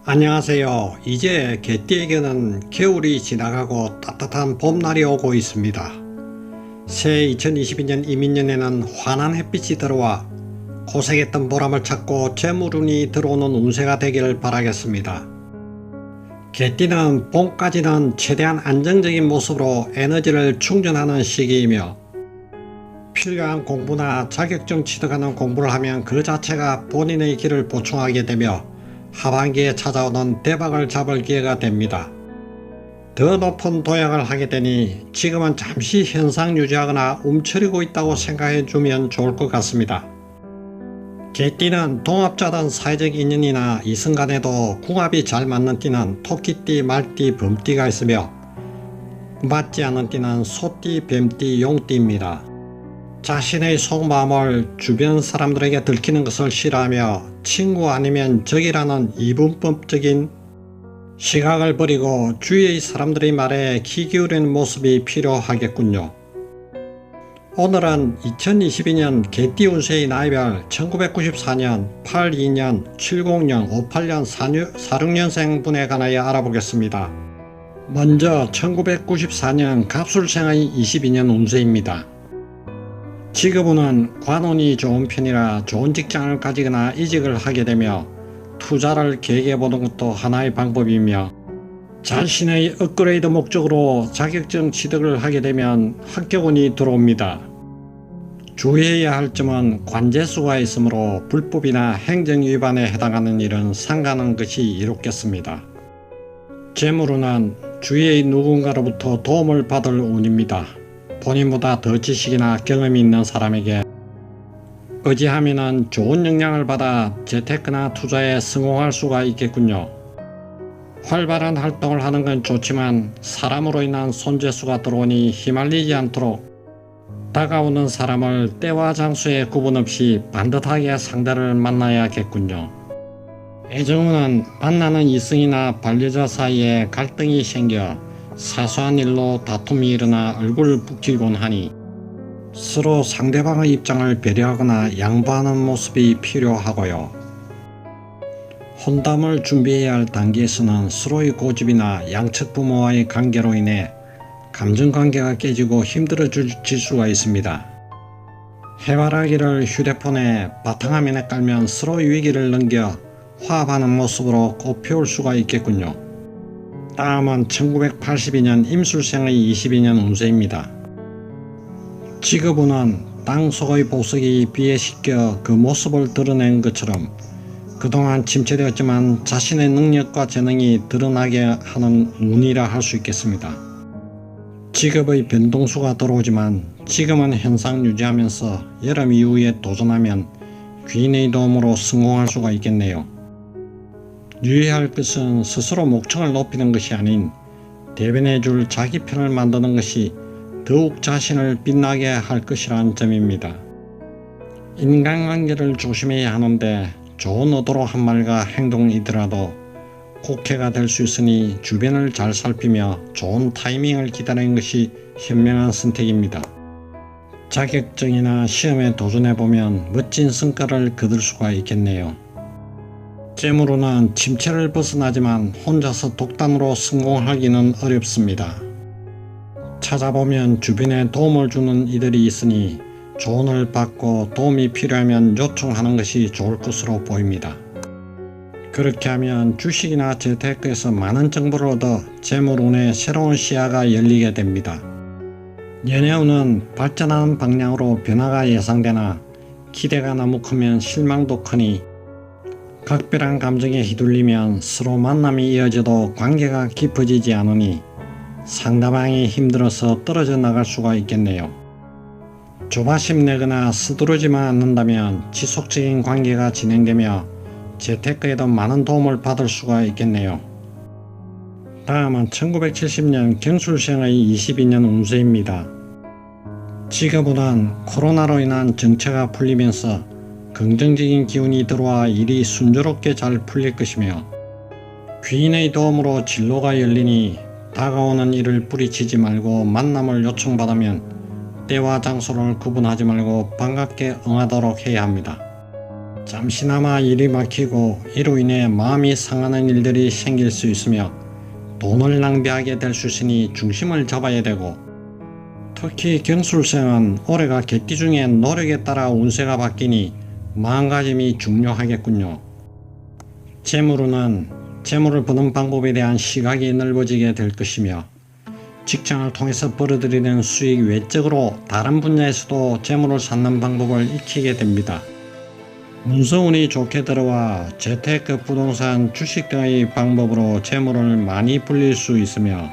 안녕하세요. 이제 개띠에게는 겨울이 지나가고 따뜻한 봄날이 오고 있습니다. 새해 2022년 이민년에는 환한 햇빛이 들어와 고생했던 보람을 찾고 재물운이 들어오는 운세가 되기를 바라겠습니다. 개띠는 봄까지는 최대한 안정적인 모습으로 에너지를 충전하는 시기이며 필요한 공부나 자격증 취득하는 공부를 하면 그 자체가 본인의 길을 보충하게 되며 하반기에 찾아오는 대박을 잡을 기회가 됩니다. 더 높은 도약을 하게 되니 지금은 잠시 현상 유지하거나 움츠리고 있다고 생각해 주면 좋을 것 같습니다. 개띠는 동업자든 사회적 인연이나 이성 간에도 궁합이 잘 맞는 띠는 토끼띠, 말띠, 범띠가 있으며 맞지 않는 띠는 소띠, 뱀띠, 용띠입니다. 자신의 속마음을 주변 사람들에게 들키는 것을 싫어하며 친구 아니면 적이라는 이분법적인 시각을 버리고 주위의 사람들의 말에 귀 기울이는 모습이 필요하겠군요. 오늘은 2022년 개띠 운세의 나이별 1994년, 82년, 70년, 58년, 46년생 분에 관하여 알아보겠습니다. 먼저 1994년 갑술생의 22년 운세입니다. 직업운은 관운이 좋은 편이라 좋은 직장을 가지거나 이직을 하게 되며 투자를 계획해보는 것도 하나의 방법이며 자신의 업그레이드 목적으로 자격증 취득을 하게 되면 합격운이 들어옵니다. 주의해야 할 점은 관제수가 있으므로 불법이나 행정위반에 해당하는 일은 삼가는 것이 이롭겠습니다. 재물운은 주위의 누군가로부터 도움을 받을 운입니다. 본인보다 더 지식이나 경험이 있는 사람에게 의지하면 좋은 영향을 받아 재테크나 투자에 성공할 수가 있겠군요. 활발한 활동을 하는 건 좋지만 사람으로 인한 손재수가 들어오니 휘말리지 않도록 다가오는 사람을 때와 장소에 구분 없이 반듯하게 상대를 만나야겠군요. 애정운은 만나는 이성이나 반려자 사이에 갈등이 생겨 사소한 일로 다툼이 일어나 얼굴을 붉히곤 하니 서로 상대방의 입장을 배려하거나 양보하는 모습이 필요하고요. 혼담을 준비해야 할 단계에서는 서로의 고집이나 양측 부모와의 관계로 인해 감정관계가 깨지고 힘들어질 수가 있습니다. 해바라기를 휴대폰에 바탕화면에 깔면 서로의 위기를 넘겨 화합하는 모습으로 꽃피울 수가 있겠군요. 다음은 1982년 임술생의 22년 운세입니다. 직업운은 땅 속의 보석이 비에 씻겨 그 모습을 드러낸 것처럼 그동안 침체되었지만 자신의 능력과 재능이 드러나게 하는 운이라 할 수 있겠습니다. 직업의 변동수가 들어오지만 지금은 현상 유지하면서 여름 이후에 도전하면 귀인의 도움으로 성공할 수가 있겠네요. 유의할 것은 스스로 목청을 높이는 것이 아닌 대변해줄 자기 편을 만드는 것이 더욱 자신을 빛나게 할 것이라는 점입니다. 인간관계를 조심해야 하는데 좋은 의도로 한 말과 행동이더라도 곡해가 될 수 있으니 주변을 잘 살피며 좋은 타이밍을 기다리는 것이 현명한 선택입니다. 자격증이나 시험에 도전해보면 멋진 성과를 거둘 수가 있겠네요. 재물운은 침체를 벗어나지만 혼자서 독단으로 성공하기는 어렵습니다. 찾아보면 주변에 도움을 주는 이들이 있으니 조언을 받고 도움이 필요하면 요청하는 것이 좋을 것으로 보입니다. 그렇게 하면 주식이나 재테크에서 많은 정보를 얻어 재물운의 새로운 시야가 열리게 됩니다. 연애운은 발전하는 방향으로 변화가 예상되나 기대가 너무 크면 실망도 크니 각별한 감정에 휘둘리면 서로 만남이 이어져도 관계가 깊어지지 않으니 상대방이 힘들어서 떨어져 나갈 수가 있겠네요. 조바심 내거나 서두르지만 않는다면 지속적인 관계가 진행되며 재테크에도 많은 도움을 받을 수가 있겠네요. 다음은 1970년 경술생의 22년 운세입니다. 직업운은 코로나로 인한 정체가 풀리면서 긍정적인 기운이 들어와 일이 순조롭게 잘 풀릴 것이며 귀인의 도움으로 진로가 열리니 다가오는 일을 뿌리치지 말고 만남을 요청받으면 때와 장소를 구분하지 말고 반갑게 응하도록 해야 합니다. 잠시나마 일이 막히고 이로 인해 마음이 상하는 일들이 생길 수 있으며 돈을 낭비하게 될 수 있으니 중심을 잡아야 되고, 특히 경술생은 올해가 개띠 중에 노력에 따라 운세가 바뀌니 마음가짐이 중요하겠군요. 재물운은 재물을 버는 방법에 대한 시각이 넓어지게 될 것이며, 직장을 통해서 벌어들이는 수익 외적으로 다른 분야에서도 재물을 쌓는 방법을 익히게 됩니다. 문서운이 좋게 들어와 재테크, 부동산, 주식 등의 방법으로 재물을 많이 불릴 수 있으며,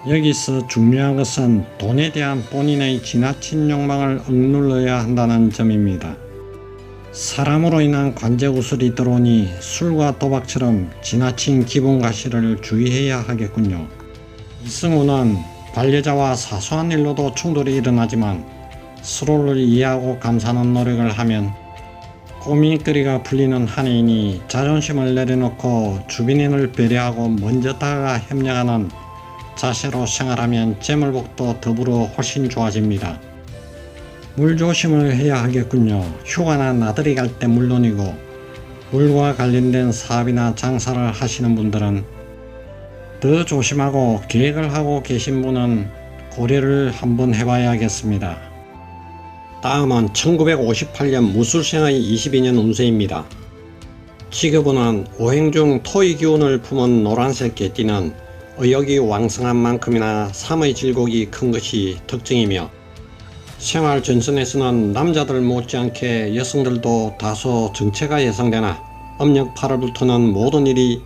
여기서 중요한 것은 돈에 대한 본인의 지나친 욕망을 억눌러야 한다는 점입니다. 사람으로 인한 관제구설이 들어오니 술과 도박처럼 지나친 기분과시를 주의해야 하겠군요. 이승우는 반려자와 사소한 일로도 충돌이 일어나지만 서로를 이해하고 감사하는 노력을 하면 고민거리가 풀리는 한 해이니, 자존심을 내려놓고 주변인을 배려하고 먼저 다가가 협력하는 자세로 생활하면 재물복도 더불어 훨씬 좋아집니다. 물 조심을 해야 하겠군요. 휴가나 나들이 갈 때 물론이고, 물과 관련된 사업이나 장사를 하시는 분들은 더 조심하고, 계획을 하고 계신 분은 고려를 한번 해봐야겠습니다. 다음은 1958년 무술생의 22년 운세입니다. 직업운은 오행 중 토의 기운을 품은 노란색 개띠는 의욕이 왕성한 만큼이나 삶의 질곡이 큰 것이 특징이며, 생활 전선에서는 남자들 못지않게 여성들도 다소 정체가 예상되나 음력 8월부터는 모든 일이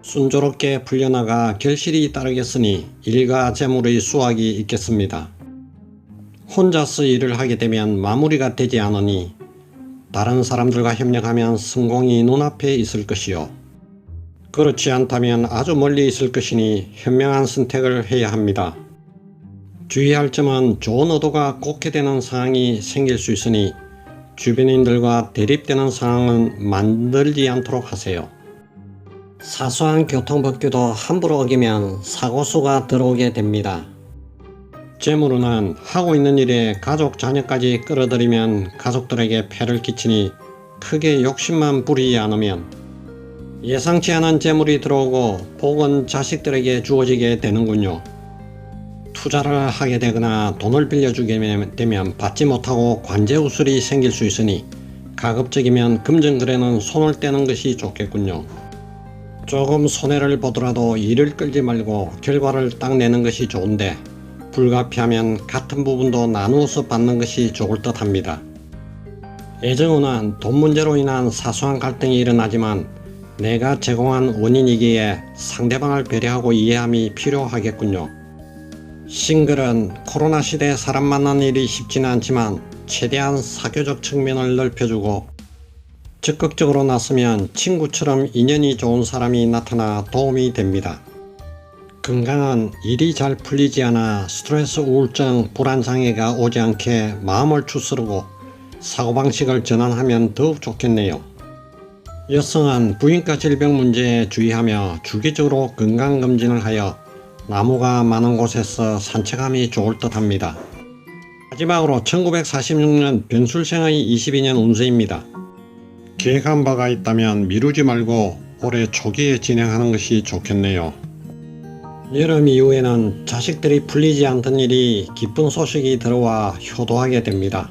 순조롭게 풀려나가 결실이 따르겠으니 일과 재물의 수확이 있겠습니다. 혼자서 일을 하게 되면 마무리가 되지 않으니 다른 사람들과 협력하면 성공이 눈앞에 있을 것이요, 그렇지 않다면 아주 멀리 있을 것이니 현명한 선택을 해야 합니다. 주의할 점은 좋은 의도가 꽂게 되는 상황이 생길 수 있으니 주변인들과 대립되는 상황은 만들지 않도록 하세요. 사소한 교통법규도 함부로 어기면 사고수가 들어오게 됩니다. 재물운은 하고 있는 일에 가족 자녀까지 끌어들이면 가족들에게 폐를 끼치니 크게 욕심만 부리지 않으면 예상치 않은 재물이 들어오고 복은 자식들에게 주어지게 되는군요. 투자를 하게 되거나 돈을 빌려주게 되면 받지 못하고 관제우술이 생길 수 있으니 가급적이면 금전거래는 손을 떼는 것이 좋겠군요. 조금 손해를 보더라도 일을 끌지 말고 결과를 딱 내는 것이 좋은데, 불가피하면 같은 부분도 나누어서 받는 것이 좋을 듯 합니다. 애정운은 돈 문제로 인한 사소한 갈등이 일어나지만 내가 제공한 원인이기에 상대방을 배려하고 이해함이 필요하겠군요. 싱글은 코로나 시대에 사람 만나는 일이 쉽지는 않지만 최대한 사교적 측면을 넓혀주고 적극적으로 나서면 친구처럼 인연이 좋은 사람이 나타나 도움이 됩니다. 건강은 일이 잘 풀리지 않아 스트레스, 우울증, 불안장애가 오지 않게 마음을 추스르고 사고방식을 전환하면 더욱 좋겠네요. 여성은 부인과 질병 문제에 주의하며 주기적으로 건강검진을 하여 나무가 많은 곳에서 산책함이 좋을 듯 합니다. 마지막으로 1946년 변술생의 22년 운세입니다. 계획한 바가 있다면 미루지 말고 올해 초기에 진행하는 것이 좋겠네요. 여름 이후에는 자식들이 풀리지 않던 일이 기쁜 소식이 들어와 효도하게 됩니다.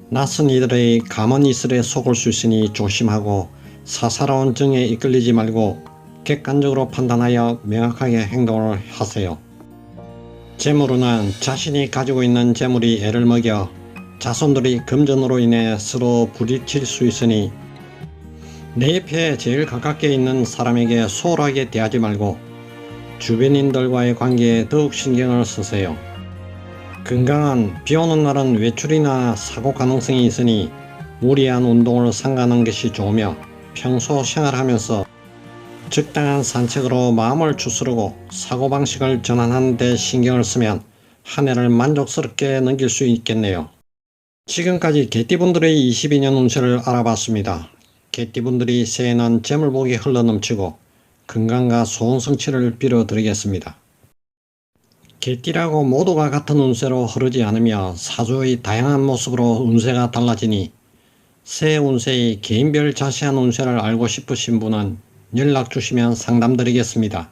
낯선 이들의 감언 이설에 속을 수 있으니 조심하고 사사로운 정에 이끌리지 말고 객관적으로 판단하여 명확하게 행동을 하세요. 재물운은 자신이 가지고 있는 재물이 애를 먹여 자손들이 금전으로 인해 서로 부딪힐 수 있으니 내 옆에 제일 가깝게 있는 사람에게 소홀하게 대하지 말고 주변인들과의 관계에 더욱 신경을 쓰세요. 건강은 비오는 날은 외출이나 사고 가능성이 있으니 무리한 운동을 삼가는 것이 좋으며, 평소 생활하면서 적당한 산책으로 마음을 추스르고 사고방식을 전환하는 데 신경을 쓰면 한 해를 만족스럽게 넘길 수 있겠네요. 지금까지 개띠분들의 22년 운세를 알아봤습니다. 개띠분들이 새해에는 재물복이 흘러넘치고 건강과 소원 성취를 빌어드리겠습니다. 개띠라고 모두가 같은 운세로 흐르지 않으며 사주의 다양한 모습으로 운세가 달라지니 새 운세의 개인별 자세한 운세를 알고 싶으신 분은 연락 주시면 상담드리겠습니다.